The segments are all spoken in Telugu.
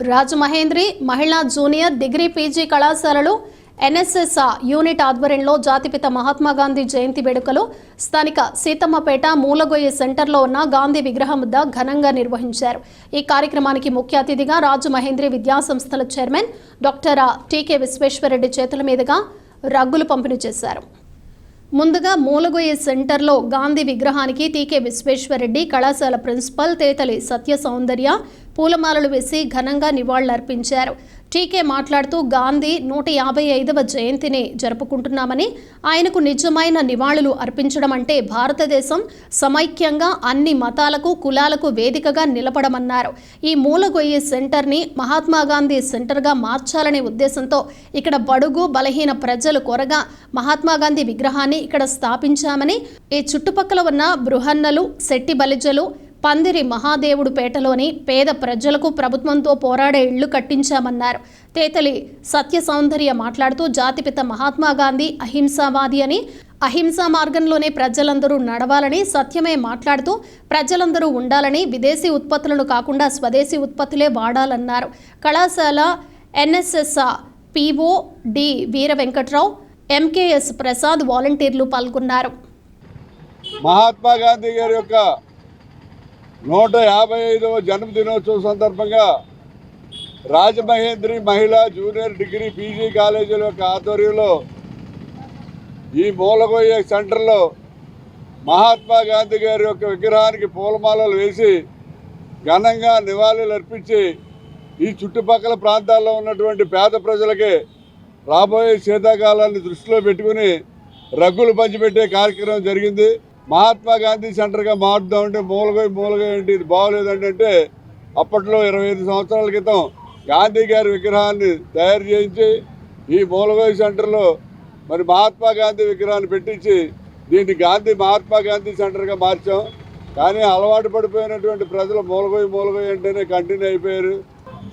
రాజమహేంద్రి మహిళా జూనియర్ డిగ్రీ పీజీ కళాశాలలు ఎన్ఎస్ఎస్ యూనిట్ ఆధ్వర్యంలో జాతిపిత మహాత్మా గాంధీ జయంతి వేడుకలు స్థానిక సీతమ్మపేట మూలగొయ్య సెంటర్లో ఉన్న గాంధీ విగ్రహం వద్ద ఘనంగా నిర్వహించారు. ఈ కార్యక్రమానికి ముఖ్య అతిథిగా రాజమహేంద్రి విద్యాసంస్థల చైర్మన్ డాక్టర్ టీకే విశ్వేశ్వరరెడ్డి చేతుల మీదుగా రగ్గులు పంపిణీ చేశారు. ముందుగా మూలగొయ్య సెంటర్లో గాంధీ విగ్రహానికి టీకే విశ్వేశ్వరరెడ్డి కళాశాల ప్రిన్సిపల్ తేతలి సత్య సౌందర్య పూలమాలలు వేసి ఘనంగా నివాళులర్పించారు. టీకే మాట్లాడుతూ గాంధీ 155వ జయంతిని జరుపుకుంటున్నామని, ఆయనకు నిజమైన నివాళులు అర్పించడం అంటే భారతదేశం సమైక్యంగా అన్ని మతాలకు కులాలకు వేదికగా నిలబడమన్నారు. ఈ మూలగొయ్య సెంటర్ని మహాత్మా గాంధీ సెంటర్గా మార్చాలనే ఉద్దేశంతో ఇక్కడ బడుగు బలహీన ప్రజలు కొరగా మహాత్మా గాంధీ విగ్రహాన్ని ఇక్కడ స్థాపించామని, ఈ చుట్టుపక్కల ఉన్న బృహన్నలు, శెట్టి బలిజలు, పందిరి మహాదేవుడు పేటలోని పేద ప్రజలకు ప్రభుత్వంతో పోరాడే ఇళ్లు కట్టించామన్నారు. తేతలి సత్య సౌందర్య మాట్లాడుతూ జాతిపిత మహాత్మా గాంధీ అహింసావాది అని, అహింసా మార్గంలోనే ప్రజలందరూ నడవాలని, సత్యమే మాట్లాడుతూ ప్రజలందరూ ఉండాలని, విదేశీ ఉత్పత్తులను కాకుండా స్వదేశీ ఉత్పత్తులే వాడాలన్నారు. కళాశాల ఎన్ఎస్ఎస్ పిఓ డి వీర వెంకట్రావు, ఎంకేఎస్ ప్రసాద్ వాలంటీర్లు పాల్గొన్నారు. మహాత్మా గాంధీ గారి యొక్క 155వ జన్మదినోత్సవం సందర్భంగా రాజమహేంద్రి మహిళా జూనియర్ డిగ్రీ పీజీ కాలేజీల యొక్క ఆధ్వర్యంలో ఈ మూలగొయ్య సెంటర్లో మహాత్మా గాంధీ గారి యొక్క విగ్రహానికి పూలమాలలు వేసి ఘనంగా నివాళులు అర్పించి ఈ చుట్టుపక్కల ప్రాంతాల్లో ఉన్నటువంటి పేద ప్రజలకి రాబోయే శీతాకాలాన్ని దృష్టిలో పెట్టుకుని రగ్గులు పంచిపెట్టే కార్యక్రమం జరిగింది. మహాత్మా గాంధీ సెంటర్గా మారుద్దామంటే మూలగొయ్య ఏంటి, ఇది బాగోలేదంటే అప్పట్లో 25 సంవత్సరాల క్రితం గాంధీ గారి విగ్రహాన్ని తయారు చేయించి ఈ మూలగొయ్య సెంటర్లో మరి మహాత్మా గాంధీ విగ్రహాన్ని పెట్టించి దీన్ని మహాత్మా గాంధీ సెంటర్గా మార్చాం. కానీ అలవాటు పడిపోయినటువంటి ప్రజలు మూలగొయ్య అంటేనే కంటిన్యూ అయిపోయారు.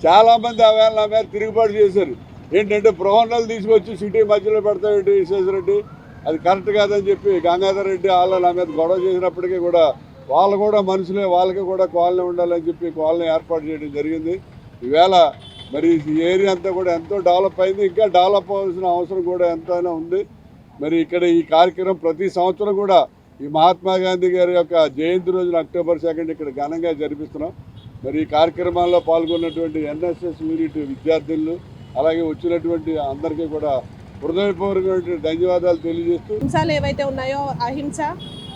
చాలామంది ఆవేళ నా మీద తిరుగుబాటు చేశారు. ఏంటంటే బృహన్నలు తీసుకొచ్చి సిటీ మధ్యలో పెడతాడు విశ్వేశ్వరరెడ్డి, అది కరెక్ట్ కాదని చెప్పి గంగాధర్ రెడ్డి వాళ్ళ నా మీద గొడవ చేసినప్పటికీ కూడా వాళ్ళు కూడా మనుషులే, వాళ్ళకి కూడా కాలనీ ఉండాలని చెప్పి కాలనీ ఏర్పాటు చేయడం జరిగింది. ఈవేళ మరి ఈ ఏరియా అంతా కూడా ఎంతో డెవలప్ అయింది, ఇంకా డెవలప్ అవ్వాల్సిన అవసరం కూడా ఎంతైనా ఉంది. మరి ఇక్కడ ఈ కార్యక్రమం ప్రతి సంవత్సరం కూడా ఈ మహాత్మా గాంధీ గారి యొక్క జయంతి రోజున అక్టోబర్ 2 ఇక్కడ ఘనంగా జరిపిస్తున్నాం. మరి ఈ కార్యక్రమాల్లో పాల్గొన్నటువంటి ఎన్ఎస్ఎస్ యూనిట్ విద్యార్థులు అలాగే వచ్చినటువంటి అందరికీ కూడా హృదయపూర్వకమైన ధన్యవాదాలు తెలియజేస్తూ, హింసలు ఏవైతే ఉన్నాయో అహింస,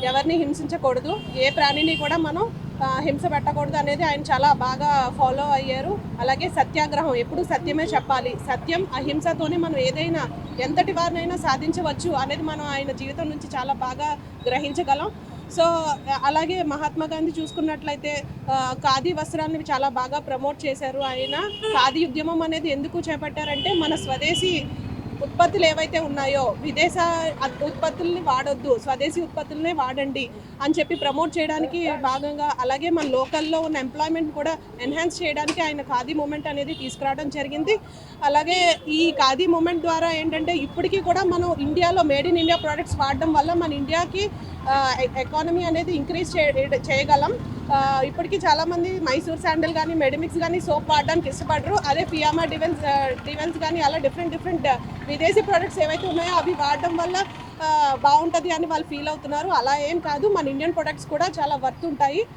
ఎవరిని హింసించకూడదు, ఏ ప్రాణిని కూడా మనం హింస పెట్టకూడదు అనేది ఆయన చాలా బాగా ఫాలో అయ్యారు. అలాగే సత్యాగ్రహం, ఎప్పుడు సత్యమే చెప్పాలి, సత్యం అహింసతోనే మనం ఏదైనా ఎంతటి వారినైనా సాధించవచ్చు అనేది మనం ఆయన జీవితం నుంచి చాలా బాగా గ్రహించగలం. సో అలాగే మహాత్మా గాంధీ చూసుకున్నట్లయితే ఖాదీ వస్త్రాలను చాలా బాగా ప్రమోట్ చేశారు. ఆయన ఖాదీ ఉద్యమం అనేది ఎందుకు చేపట్టారంటే మన స్వదేశీ ఉత్పత్తులు ఏవైతే ఉన్నాయో విదేశ ఉత్పత్తుల్ని వాడొద్దు, స్వదేశీ ఉత్పత్తులనే వాడండి అని చెప్పి ప్రమోట్ చేయడానికి భాగంగా, అలాగే మన లోకల్లో ఉన్న ఎంప్లాయ్మెంట్ కూడా ఎన్హాన్స్ చేయడానికి ఆయన ఖాదీ మూమెంట్ అనేది తీసుకురావడం జరిగింది. అలాగే ఈ ఖాదీ మూమెంట్ ద్వారా ఏంటంటే ఇప్పటికీ కూడా మనం ఇండియాలో మేడ్ ఇన్ ఇండియా ప్రోడక్ట్స్ వాడడం వల్ల మన ఇండియాకి ఎకానమీ అనేది ఇంక్రీజ్ చేయగలం. ఇప్పటికీ చాలామంది మైసూర్ శాండల్ కానీ మెడిమిక్స్ కానీ సోప్ వాడడానికి ఇష్టపడరు. అదే ఫియామా డివెన్స్ కానీ అలా డిఫరెంట్ విదేశీ ప్రోడక్ట్స్ ఏవైతే ఉన్నాయో అవి వాడడం వల్ల బాగుంటుంది అని వాళ్ళు ఫీల్ అవుతున్నారు. అలా ఏం కాదు, మన ఇండియన్ ప్రొడక్ట్స్ కూడా చాలా వర్త్ ఉంటాయి.